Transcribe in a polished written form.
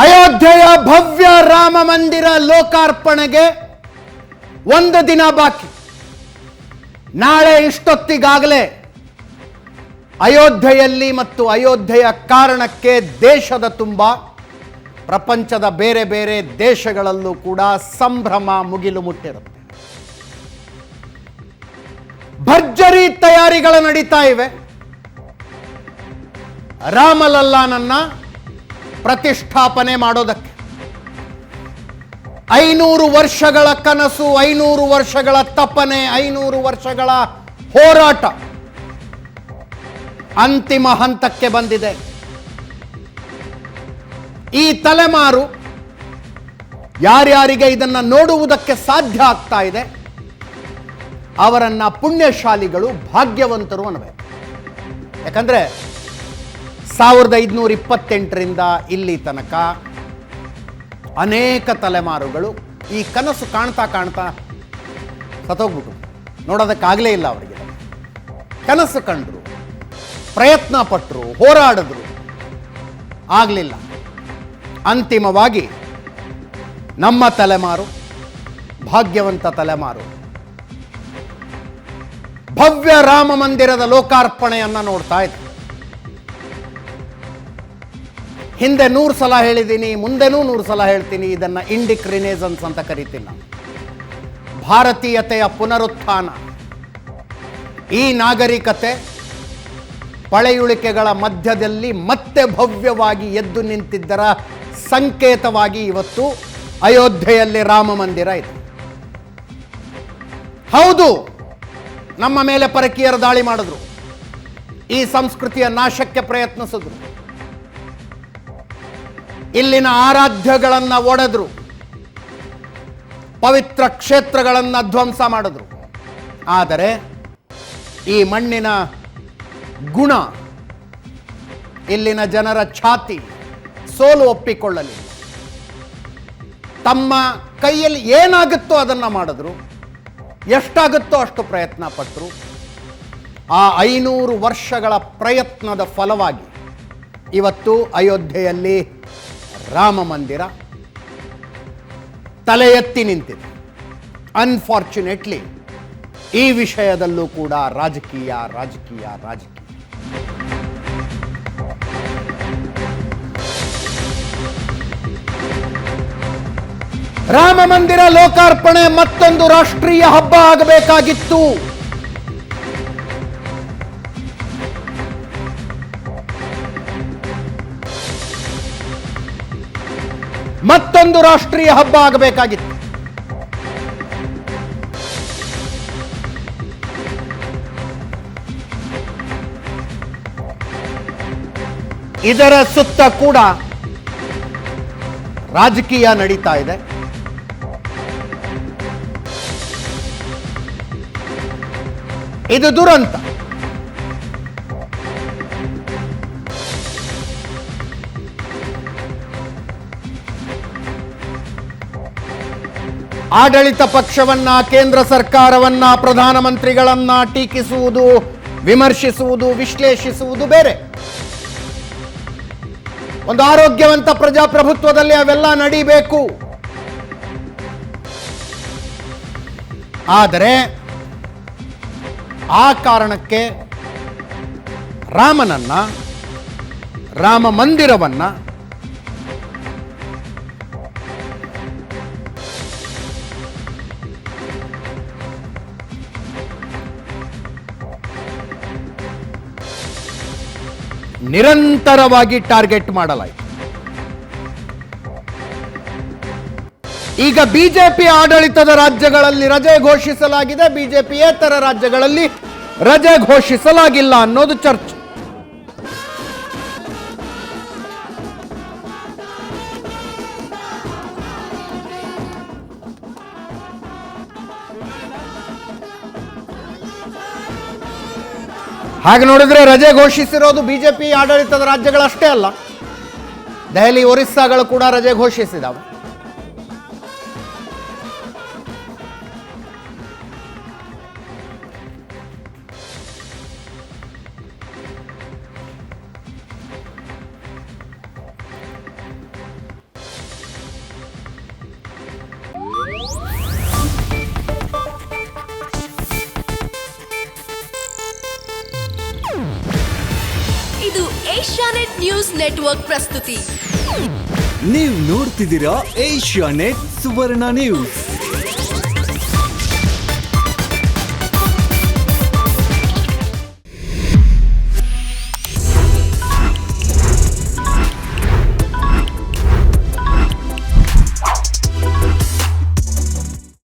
ಅಯೋಧ್ಯೆಯ ಭವ್ಯ ರಾಮ ಮಂದಿರ ಲೋಕಾರ್ಪಣೆಗೆ ಒಂದು ದಿನ ಬಾಕಿ. ನಾಳೆ ಇಷ್ಟೊತ್ತಿಗಾಗಲೇ ಅಯೋಧ್ಯೆಯಲ್ಲಿ ಮತ್ತು ಅಯೋಧ್ಯೆಯ ಕಾರಣಕ್ಕೆ ದೇಶದ ತುಂಬ, ಪ್ರಪಂಚದ ಬೇರೆ ಬೇರೆ ದೇಶಗಳಲ್ಲೂ ಕೂಡ ಸಂಭ್ರಮ ಮುಗಿಲು ಮುಟ್ಟಿರುತ್ತೆ. ಭರ್ಜರಿ ತಯಾರಿಗಳು ನಡೀತಾ ಇವೆ. ರಾಮಲಲ್ಲಾನನ್ನ ಪ್ರತಿಷ್ಠಾಪನೆ ಮಾಡೋದಕ್ಕೆ 500 ವರ್ಷಗಳ ಕನಸು, 500 ವರ್ಷಗಳ ತಪನೆ, 500 ವರ್ಷಗಳ ಹೋರಾಟ ಅಂತಿಮ ಹಂತಕ್ಕೆ ಬಂದಿದೆ. ಈ ತಲೆಮಾರು ಯಾರ್ಯಾರಿಗೆ ಇದನ್ನ ನೋಡುವುದಕ್ಕೆ ಸಾಧ್ಯ ಆಗ್ತಾ ಇದೆ ಅವರನ್ನ ಪುಣ್ಯಶಾಲಿಗಳು, ಭಾಗ್ಯವಂತರು ಅನ್ನಬೇಕು. ಯಾಕಂದ್ರೆ 1528ರಿಂದ ಇಲ್ಲಿ ತನಕ ಅನೇಕ ತಲೆಮಾರುಗಳು ಈ ಕನಸು ಕಾಣ್ತಾ ಕಾಣ್ತಾ ಸತ್ತೋಗ್ಬಿಟ್ಟು, ನೋಡೋದಕ್ಕಾಗಲೇ ಇಲ್ಲ ಅವರಿಗೆ. ಕನಸು ಕಂಡ್ರು, ಪ್ರಯತ್ನ ಪಟ್ಟರು, ಹೋರಾಡಿದ್ರು, ಆಗಲಿಲ್ಲ. ಅಂತಿಮವಾಗಿ ನಮ್ಮ ತಲೆಮಾರು, ಭಾಗ್ಯವಂತ ತಲೆಮಾರು, ಭವ್ಯ ರಾಮ ಮಂದಿರದ ಲೋಕಾರ್ಪಣೆಯನ್ನ ನೋಡ್ತಾ ಇದೆ. ಹಿಂದೆ 100 ಸಲ ಹೇಳಿದ್ದೀನಿ, ಮುಂದೆನೂ 100 ಸಲ ಹೇಳ್ತೀನಿ. ಇದನ್ನ ಇಂಡಿಕ್ ರಿನೇಸನ್ಸ್ ಅಂತ ಕರಿತೀನಿ ನಾನು. ಭಾರತೀಯತೆಯ ಪುನರುತ್ಥಾನ. ಈ ನಾಗರಿಕತೆ ಪಳೆಯುಳಿಕೆಗಳ ಮಧ್ಯದಲ್ಲಿ ಮತ್ತೆ ಭವ್ಯವಾಗಿ ಎದ್ದು ನಿಂತಿದ್ದರ ಸಂಕೇತವಾಗಿ ಇವತ್ತು ಅಯೋಧ್ಯೆಯಲ್ಲಿ ರಾಮ ಮಂದಿರ ಇದೆ. ಹೌದು, ನಮ್ಮ ಮೇಲೆ ಪರಕೀಯರು ದಾಳಿ ಮಾಡಿದ್ರು, ಈ ಸಂಸ್ಕೃತಿಯ ನಾಶಕ್ಕೆ ಪ್ರಯತ್ನಿಸಿದ್ರು, ಇಲ್ಲಿನ ಆರಾಧ್ಯಗಳನ್ನು ಒಡೆದ್ರು, ಪವಿತ್ರ ಕ್ಷೇತ್ರಗಳನ್ನು ಧ್ವಂಸ ಮಾಡಿದ್ರು. ಆದರೆ ಈ ಮಣ್ಣಿನ ಗುಣ, ಇಲ್ಲಿನ ಜನರ ಛಾತಿ ಸೋಲು ಒಪ್ಪಿಕೊಳ್ಳಲಿಲ್ಲ. ತಮ್ಮ ಕೈಯಲ್ಲಿ ಏನಾಗುತ್ತೋ ಅದನ್ನು ಮಾಡಿದ್ರು, ಎಷ್ಟಾಗುತ್ತೋ ಅಷ್ಟು ಪ್ರಯತ್ನ ಪಟ್ಟರು. ಆ 500 ವರ್ಷಗಳ ಪ್ರಯತ್ನದ ಫಲವಾಗಿ ಇವತ್ತು ಅಯೋಧ್ಯೆಯಲ್ಲಿ ರಾಮ ಮಂದಿರ ತಲೆ ಎತ್ತಿ ನಿಂತಿದೆ. ಅನ್ಫಾರ್ಚುನೇಟ್ಲಿ ಈ ವಿಷಯದಲ್ಲೂ ಕೂಡ ರಾಜಕೀಯ. ರಾಮ ಮಂದಿರ ಲೋಕಾರ್ಪಣೆ ಮತ್ತೊಂದು ರಾಷ್ಟ್ರೀಯ ಹಬ್ಬ ಆಗಬೇಕಾಗಿತ್ತು. ಮತ್ತೊಂದು ರಾಷ್ಟ್ರೀಯ ಹಬ್ಬ ಆಗಬೇಕಾಗಿತ್ತು. ಇದರ ಸುತ್ತ ಕೂಡ ರಾಜಕೀಯ ನಡೀತಾ ಇದೆ. ಇದು ದುರಂತ. ಆಡಳಿತ ಪಕ್ಷವನ್ನ, ಕೇಂದ್ರ ಸರ್ಕಾರವನ್ನ, ಪ್ರಧಾನಮಂತ್ರಿಗಳನ್ನ ಟೀಕಿಸುವುದು, ವಿಮರ್ಶಿಸುವುದು, ವಿಶ್ಲೇಷಿಸುವುದು ಬೇರೆ. ಒಂದು ಆರೋಗ್ಯವಂತ ಪ್ರಜಾಪ್ರಭುತ್ವದಲ್ಲಿ ಅವೆಲ್ಲ ನಡೀಬೇಕು. ಆದರೆ ಆ ಕಾರಣಕ್ಕೆ ರಾಮನನ್ನ, ರಾಮ ಮಂದಿರವನ್ನ ನಿರಂತರವಾಗಿ ಟಾರ್ಗೆಟ್ ಮಾಡಲಾಯಿತು. ಈಗ ಬಿಜೆಪಿ ಆಡಳಿತದ ರಾಜ್ಯಗಳಲ್ಲಿ ರಜೆ ಘೋಷಿಸಲಾಗಿದೆ, ಬಿಜೆಪಿಯೇತರ ರಾಜ್ಯಗಳಲ್ಲಿ ರಜೆ ಘೋಷಿಸಲಾಗಿಲ್ಲ ಅನ್ನೋದು ಚರ್ಚೆ. ಹಾಗೆ ನೋಡಿದ್ರೆ ರಜೆ ಘೋಷಿಸಿರೋದು ಬಿಜೆಪಿ ಆಡಳಿತದ ರಾಜ್ಯಗಳಷ್ಟೇ ಅಲ್ಲ, ದೆಹಲಿ, ಒರಿಸ್ಸಾಗಳು ಕೂಡ ರಜೆ ಘೋಷಿಸಿದಾವೆ. ಏಷ್ಯಾನೆಟ್ ನ್ಯೂಸ್ ನೆಟ್ವರ್ಕ್ ಪ್ರಸ್ತುತಿ. ನೀವು ನೋಡ್ತಿದ್ದೀರಾ ಏಷ್ಯಾನೆಟ್ ಸುವರ್ಣ ನ್ಯೂಸ್.